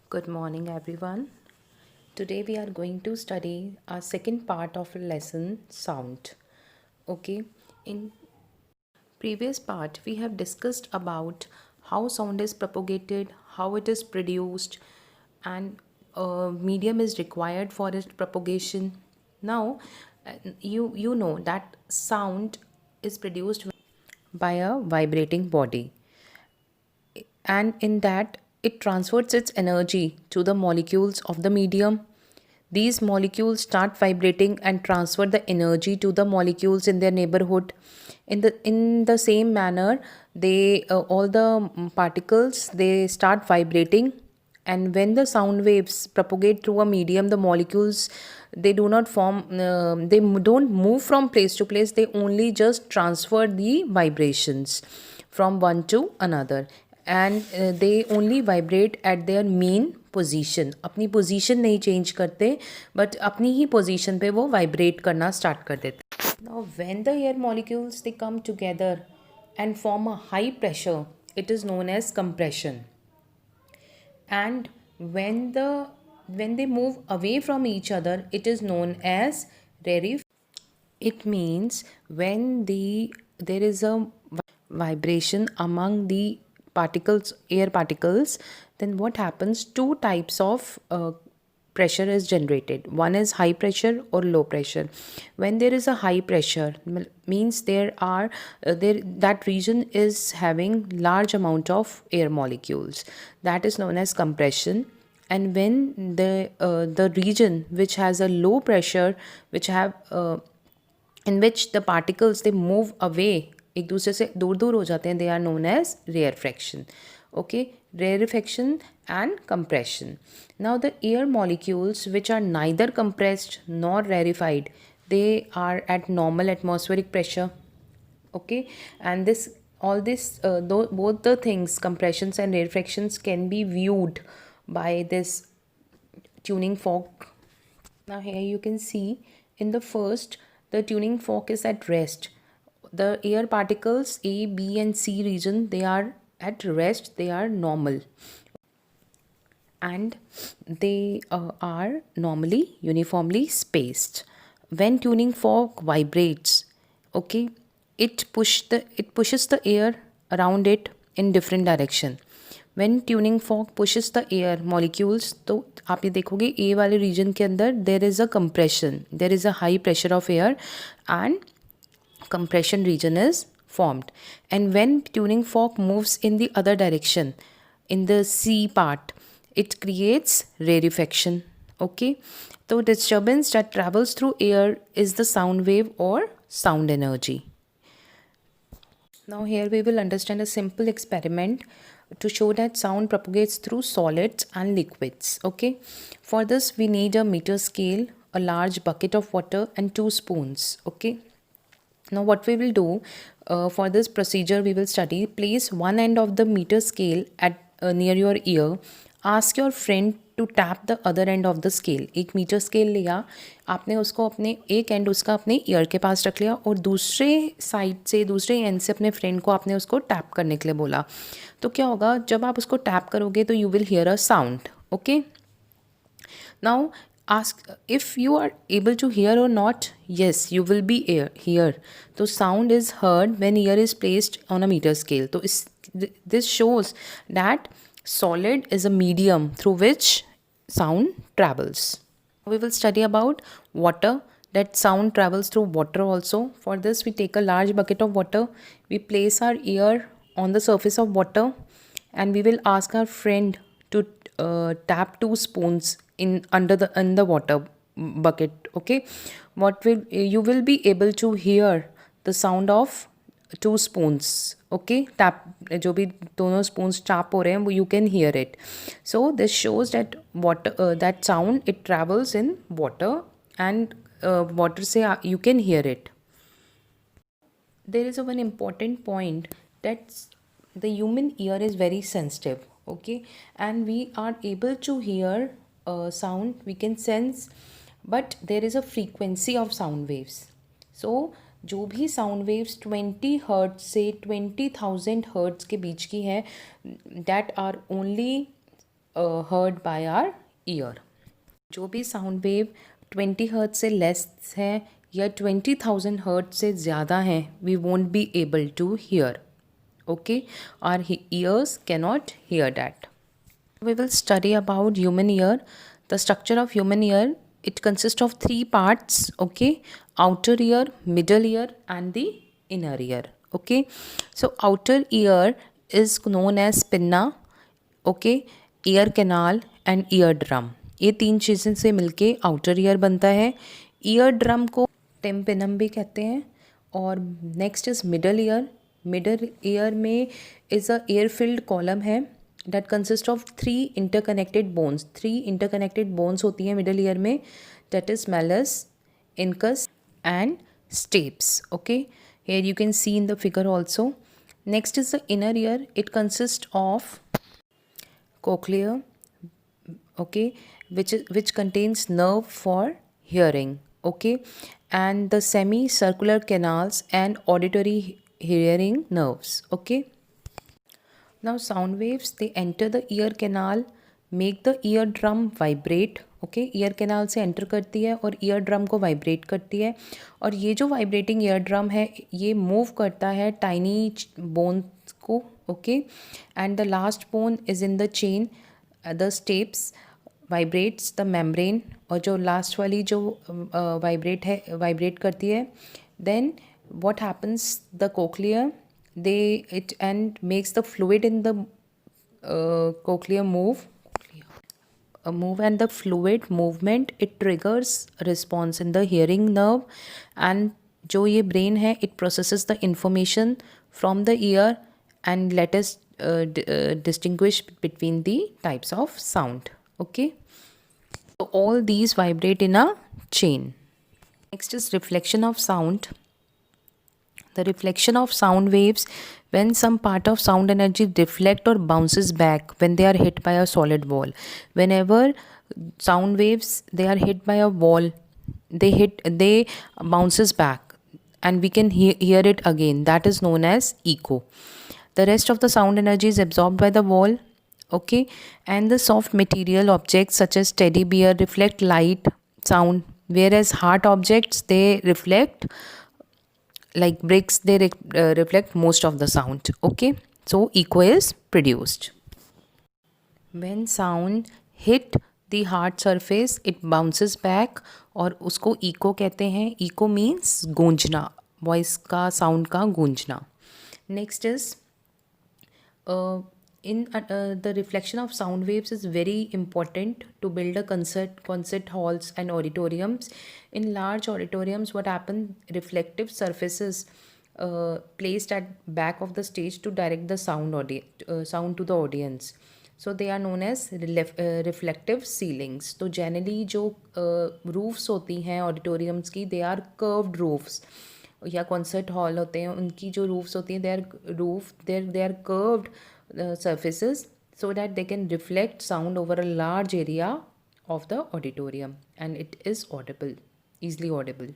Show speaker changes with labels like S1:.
S1: Good morning, everyone. Today we are going to study our second part of lesson sound. Okay, in previous part we have discussed about how sound is propagated, how it is produced, and a medium is required for its propagation. Now, you know that sound is produced by a vibrating body, and in that it transfers its energy to the molecules of the medium. These molecules start vibrating and transfer the energy to the molecules in their neighborhood. In the same manner, they all the particles, they start vibrating, and when the sound waves propagate through a medium, the molecules, they do not form, don't move from place to place, they only just transfer the vibrations from one to another, and they only vibrate at their mean position. अपनी position नहीं change करते, but अपनी ही position पे वो vibrate करना start कर देते. Now when the air molecules they come together and form a high pressure, it is known as compression. And when they move away from each other, it is known as rarefaction. It means when there is a vibration among the particles, air particles, then what happens? Two types of pressure is generated. One is high pressure or low pressure. When there is a high pressure, means there are that region is having large amount of air molecules. That is known as compression. And when the region which has a low pressure, which have in which the particles they move away, एक दूसरे से दूर दूर हो जाते हैं, they are known as rarefaction. Okay, rarefaction and compression. Now the air molecules which are neither compressed nor rarefied, they are at normal atmospheric pressure. Okay, and this all this both the things, compressions and rarefactions, can be viewed by this tuning fork. Now here you can see, in the first, the tuning fork is at rest. The air particles A, B and C region, they are at rest, they are normal, and they are normally uniformly spaced. When tuning fork vibrates, okay, it pushes the air around it in different direction. When tuning fork pushes the air molecules, तो आप ये देखोगे A वाले region के अंदर there is a compression, there is a high pressure of air, and compression region is formed. And when tuning fork moves in the other direction, in the C part, it creates rarefaction. Okay, so disturbance that travels through air is the sound wave or sound energy. Now here we will understand a simple experiment to show that sound propagates through solids and liquids. Okay, for this we need a meter scale, a large bucket of water and 2 spoons. Okay, now what we will do, for this procedure we will study: place one end of the meter scale at near your ear. Ask your friend to tap the other end of the scale. एक metre scale लिया आपने, उसको अपने एक and उसका अपने year के पास रख लिया, और दूसरे साइड से, दूसरे एंड से अपने फ्रेंड को आपने उसको टैप करने के लिए बोला. तो क्या होगा, जब आप उसको टैप करोगे तो you will hear a sound. Okay, now ask if you are able to hear or not. Yes, you will be here. So sound is heard when ear is placed on a meter scale. So this shows that solid is a medium through which sound travels. We will study about water, that sound travels through water also. For this we take a large bucket of water, we place our ear on the surface of water, and we will ask our friend to tap 2 spoons in the water bucket. Okay, what will you will be able to hear the sound of 2 spoons. Okay, tap, जो भी दोनों spoons tap हो रहे हैं वो you can hear it. So this shows that water, that sound, it travels in water, and water से you can hear it. There is a one important point, that the human ear is very sensitive. Okay, and we are able to hear sound, we can sense, but there is a frequency of sound waves. So जो भी sound waves 20 hertz से 20,000 hertz के बीच की है, that are only heard by our ear. जो भी sound wave 20 hertz से लेस है या 20,000 हर्ट्ज से ज़्यादा है, we won't be able to hear. Okay, our ears cannot hear that. We will study about human ear. The structure of human ear, it consists of three parts. Okay, outer ear, middle ear and the inner ear. Okay, so outer ear is known as pinna. Okay, ear canal and eardrum. ये तीन चीज़ें से मिलके outer ear बनता है. eardrum को tympanum भी कहते हैं. और next is middle ear. Middle ear में is a air filled column है that consist of 3 interconnected bones. 3 interconnected bones होती हैं मिडल ईयर में, that is malleus, incus and stapes. Okay, here you can see in the figure also. Next is the inner ear. It consist of cochlear, okay, which contains nerve for hearing, okay, and the semicircular canals and auditory hearing nerves. Okay, now sound waves, they enter the ear canal, make the eardrum vibrate. Okay, ear canal से enter करती है और ear drum को vibrate करती है. और ये जो वाइब्रेटिंग ईयर ड्रम है ये मूव करता है टाइनी बोन्स को. Okay, and the last bone is in the chain. The steps vibrates the membrane. और जो लास्ट वाली जो वाइब्रेट करती है, then what happens, the cochlea, it and makes the fluid in the cochlea move, and the fluid movement, it triggers response in the hearing nerve. And जो ये brain है, it processes the information from the ear and let us distinguish between the types of sound. Okay, so all these vibrate in a chain. Next is reflection of sound. The reflection of sound waves, when some part of sound energy reflect or bounces back when they are hit by a solid wall. Whenever sound waves, they are hit by a wall, they bounces back and we can hear it again. That is known as echo. The rest of the sound energy is absorbed by the wall. Okay, and the soft material objects such as teddy bear reflect light, sound, whereas hard objects, they reflect, like bricks, they reflect most of the sound. Okay, so echo is produced when sound hit the hard surface, it bounces back और उसको echo कहते हैं. echo means गूंजना, voice का, sound का गूंजना. Next is the reflection of sound waves is very important to build a concert halls and auditoriums. In large auditoriums, what happens, reflective surfaces placed at back of the stage to direct the sound to the audience. So they are known as reflective ceilings. तो generally जो roofs होती हैं auditoriums की, they are curved roofs. या concert hall होते हैं, उनकी जो roofs होती हैं, they are curved surfaces so that they can reflect sound over a large area of the auditorium and it is audible, easily audible.